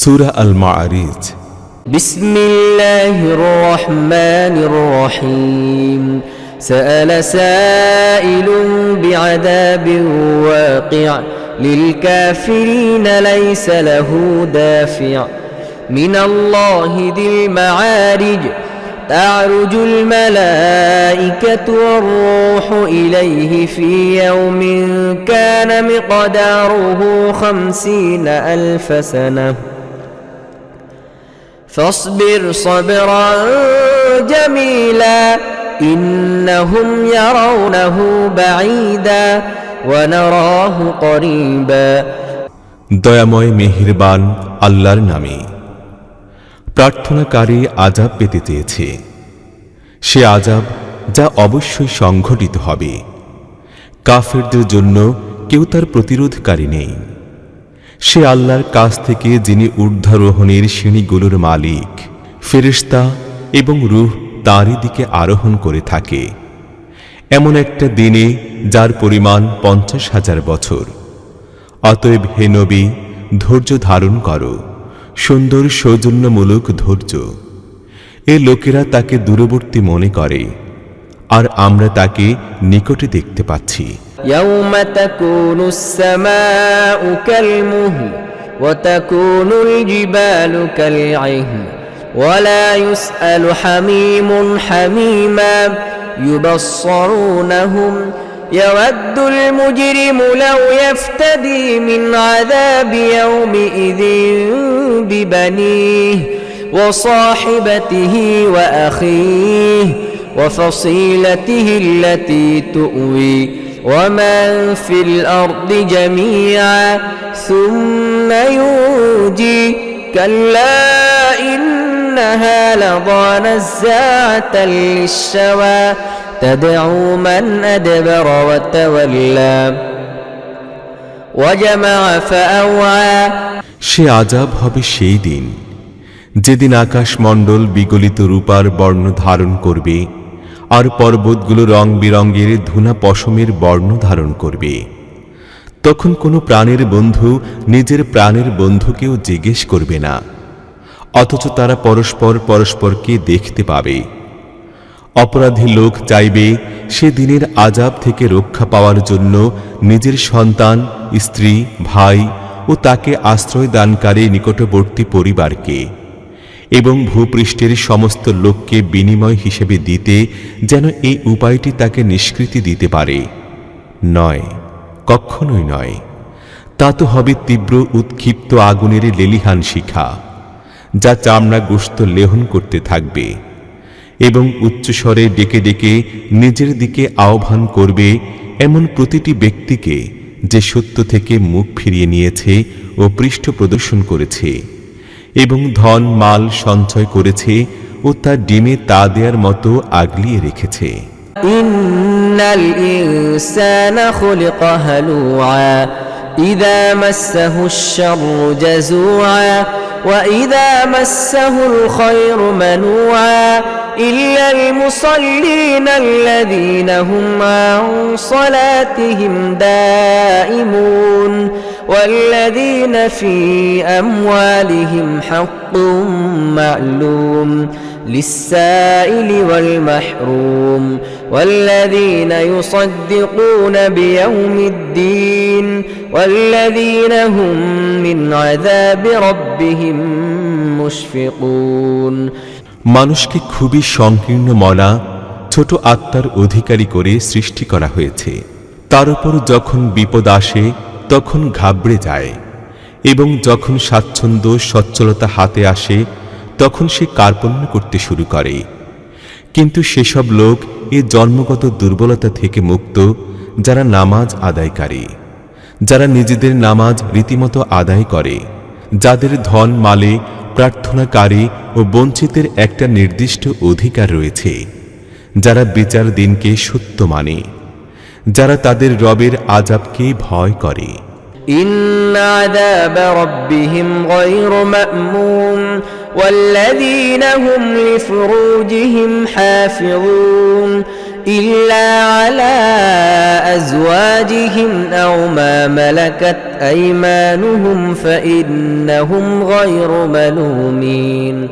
সূরা আল মাআরিজ। বিসমিল্লাহির রহমানির রহিম। سأل سائل بعذاب واقع للكافرين ليس له دافع من الله ذي المعارج تعرج الملائكة والروح إليه في يوم كان مقداره 50,000 سنة فاصبر صبرا جميلا إنهم يرونه بعيدا ونراه قريبا। দয়াময় মেহেরবান আল্লাহর নামে। প্রার্থনাকারী আযাব পেতে চেয়েছে, সে আযাব যা অবশ্যই সংঘটিত হবে। কাফেরদের জন্য কেউ তার প্রতিরোধকারী নেই। সে আল্লাহর কাছ থেকে যিনি ঊর্ধ্বারোহণের সিঁড়িগুলোর মালিক, ফেরেশতা এবং রূহ তাঁরই দিকে আরোহণ করে থাকে, এমন একটা দিনে যার পরিমাণ 50,000 বছর। অতএব হে নবী, ধৈর্য ধারণ করো, সুন্দর সৌজন্যমূলক ধৈর্য। এ লোকেরা তাকে দূরবর্তী মনে করে, আর আমরা তাকে নিকটে দেখতে পাচ্ছি। يوم تكون السماء كالمهل وتكون الجبال كالعهن ولا يسأل حميم حميما يبصرونهم يود المجرم لو يفتدي من عذاب يومئذ ببنيه وصاحبته وأخيه وفصيلته التي تؤويه ومن في الأرض جميعا ثم ينجي كلا إنها لظى نزاعة للشوى تدعو من أدبر وتولى وجمع فأوعى। সে আযাব হবে সেই দিন যেদিন আকাশমণ্ডল বিগলিত রূপার বর্ণ ধারণ করবে, আর পর্বতগুলো রং বিরঙের ধুনা পশমের বর্ণ ধারণ করবে। তখন কোনো প্রাণের বন্ধু নিজের প্রাণের বন্ধুকেও জিজ্ঞেস করবে না, অথচ তারা পরস্পর পরস্পরকে দেখতে পাবে। অপরাধী লোক চাইবে সে দিনের আযাব থেকে রক্ষা পাওয়ার জন্য নিজের সন্তান, স্ত্রী, ভাই ও তাকে আশ্রয় দানকারী নিকটবর্তী পরিবারকে এবং ভূপৃষ্ঠের সমস্ত লোককে বিনিময় হিসেবে দিতে, যেন এই উপায়টি তাকে নিষ্কৃতি দিতে পারে। নয়, কখনোই নয়। তা তো হবে তীব্র উৎক্ষিপ্ত আগুনের লেলিহান শিখা, যা চামড়া গোশত লেহন করতে থাকবে এবং উচ্চস্বরে ডেকে ডেকে নিজের দিকে আহ্বান করবে এমন প্রতিটি ব্যক্তিকে যে সত্য থেকে মুখ ফিরিয়ে নিয়েছে ও পৃষ্ঠ প্রদর্শন করেছে এবং ধন মাল সঞ্চয় করেছে ও তার ডিমে তা দেওয়ার মতো আগলিয়ে রেখেছে। ইন্নাল ইনসানা খুলিকা হালুআ ইযা মাসসাহুশ শাররু জাযুআ ওয়া ইযা মাসসাহুল খায়রু মানুআ ইল্লাল মুসাল্লিন আল্লাযীনা হুম আন সালাতিহিম দাঈমুন والذين في أموالهم حق معلوم للسائل والمحروم والذين يصدقون بيوم الدين والذين هم من عذاب ربهم مشفقون। মানুষকে খুবই সংকীর্ণ মনা, ছোট আত্মার অধিকারী করে সৃষ্টি করা হয়েছে। তার উপর যখন বিপদ আসে তখন ঘাবড়ে যায়, এবং যখন স্বাচ্ছন্দ্য সচ্ছলতা হাতে আসে তখন সে কার্পণ্য করতে শুরু করে। কিন্তু সেসব লোক এ জন্মগত দুর্বলতা থেকে মুক্ত যারা নামাজ আদায়কারী, যারা নিজেদের নামাজ রীতিমতো আদায় করে, যাদের ধন মালে প্রার্থনাকারী ও বঞ্চিতের একটা নির্দিষ্ট অধিকার রয়েছে, যারা বিচার দিনকে সত্য মানে, যারা তাদের রবের আযাবকে ভয় করে। ইন্না আযাব রাব্বিহিম গায়রু মা'মুন ওয়াল্লাযীনা হুম লিফুরুজিহিম হাফিযুন إلا على أزواجهم أو ما ملكت أيمانهم فإنهم غير ملومين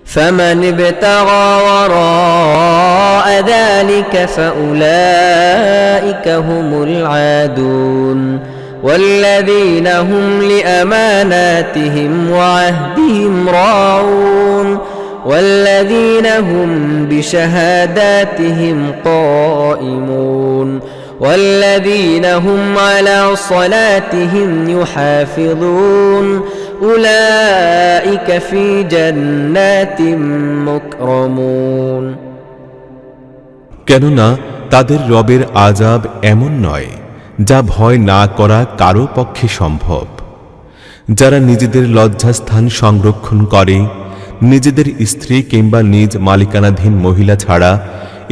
فمن ابتغى وراء ذلك فأولئك هم العادون والذين هم لأماناتهم وعهدهم راعون والذين هم بشهاداتهم قائمون والذين هم على صلاتهم يحافظون أولئك في جنات مكرمون কেননা তাদের রবের আযাব এমন নয় যা ভয় না করা কারো পক্ষে সম্ভব। যারা নিজেদের লজ্জাস্থান সংরক্ষণ করে, নিজেদের স্ত্রী কিংবা নিজ মালিকানাধীন মহিলা ছাড়া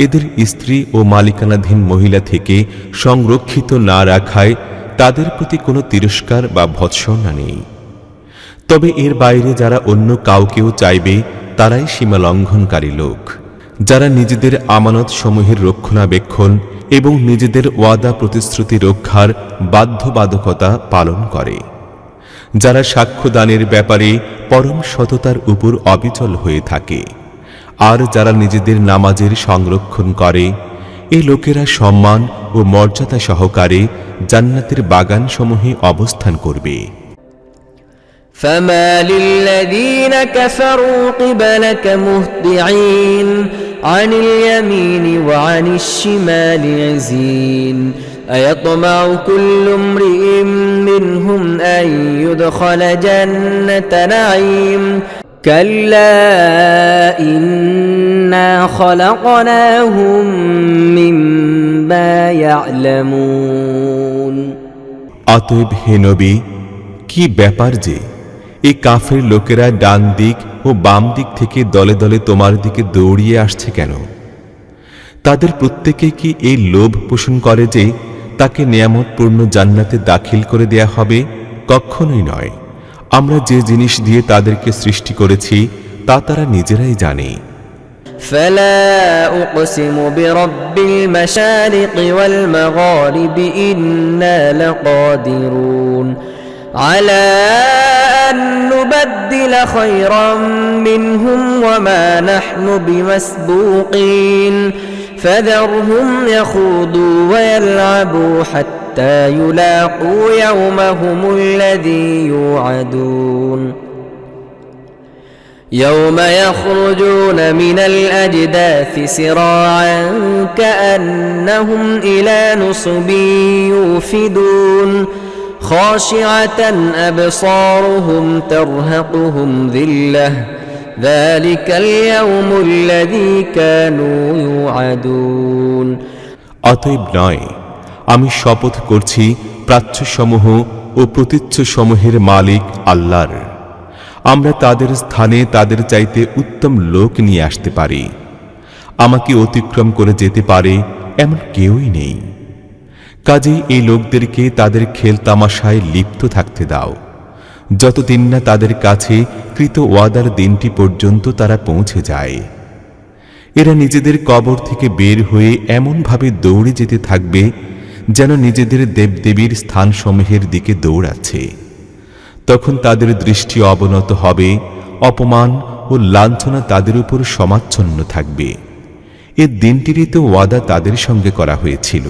এদের স্ত্রী ও মালিকানাধীন মহিলা থেকে সংরক্ষিত না রাখায় তাদের প্রতি কোনো তিরস্কার বা ভৎসনা নেই। তবে এর বাইরে যারা অন্য কাউকেও চাইবে তারাই সীমা লঙ্ঘনকারী লোক, যারা নিজেদের আমানত সমূহের রক্ষণাবেক্ষণ এবং নিজেদের ওয়াদা প্রতিশ্রুতি রক্ষার বাধ্যবাধকতা পালন করে, যারা সাক্ষ্যদানের ব্যাপারে পরম সততার উপর অবিচল হয়ে থাকে, আর যারা নিজেদের নামাজের সংরক্ষণ করে, এই লোকেরা সম্মান ও মর্যাদা সহকারে জান্নাতের বাগানসমূহে অবস্থান করবে। فما للذين كفروا قبلك مهطعين عن اليمين وعن الشمال عزين أيطمع كل امرئ منهم أن يدخل جنة نعيم كلا إنا خلقناهم مما يعلمون অতএব হে নবী, কি ব্যাপার যে এই কাফের লোকেরা ডান দিক ও বাম দিক থেকে দলে দলে তোমার দিকে দৌড়িয়ে আসছে কেন? তাদের প্রত্যেকে কি এই লোভ পোষণ করে যে তাকে নিয়ামতপূর্ণ জান্নাতে দাখিল করে দেয়া হবে? কখনোই নয়। আমরা যে জিনিস দিয়ে তাদেরকে সৃষ্টি করেছি তা তারা নিজেরাই জানে। فلا أقسم برب المشارق والمغارب إنا لقادرون على أن نبدل خيرا منهم وما نحن بمسبوقين فذرهم يخوضوا ويلعبوا حتى يلاقوا يومهم الذي يوعدون يوم يخرجون من الأجداث سراعا كأنهم إلى نصب يوفدون خاشعة أبصارهم ترهقهم ذلة ذلك اليوم الذي كانوا يوعدون অতএব নয়, আমি শপথ করছি প্রাচ্যসমূহ ও প্রতীচ্যসমূহের মালিক আল্লাহর, আমরা তাদের স্থানে তাদের চাইতে উত্তম লোক নিয়ে আসতে পারি। আমাকে অতিক্রম করে যেতে পারে এমন কেউই নেই। কাজেই এই লোকদেরকে তাদের খেল তামাশায় লিপ্ত থাকতে দাও, যতদিন না তাদের কাছে কৃত ওয়াদার দিনটি পর্যন্ত তারা পৌঁছে যায়। এরা নিজেদের কবর থেকে বের হয়ে এমনভাবে দৌড়ে যেতে থাকবে যেন নিজেদের দেবদেবীর স্থানসমূহের দিকে দৌড়াচ্ছে। তখন তাদের দৃষ্টি অবনত হবে, অপমান ও লাঞ্ছনা তাদের উপর সমাচ্ছন্ন থাকবে। এ দিনটিরই তো ওয়াদা তাদের সঙ্গে করা হয়েছিল।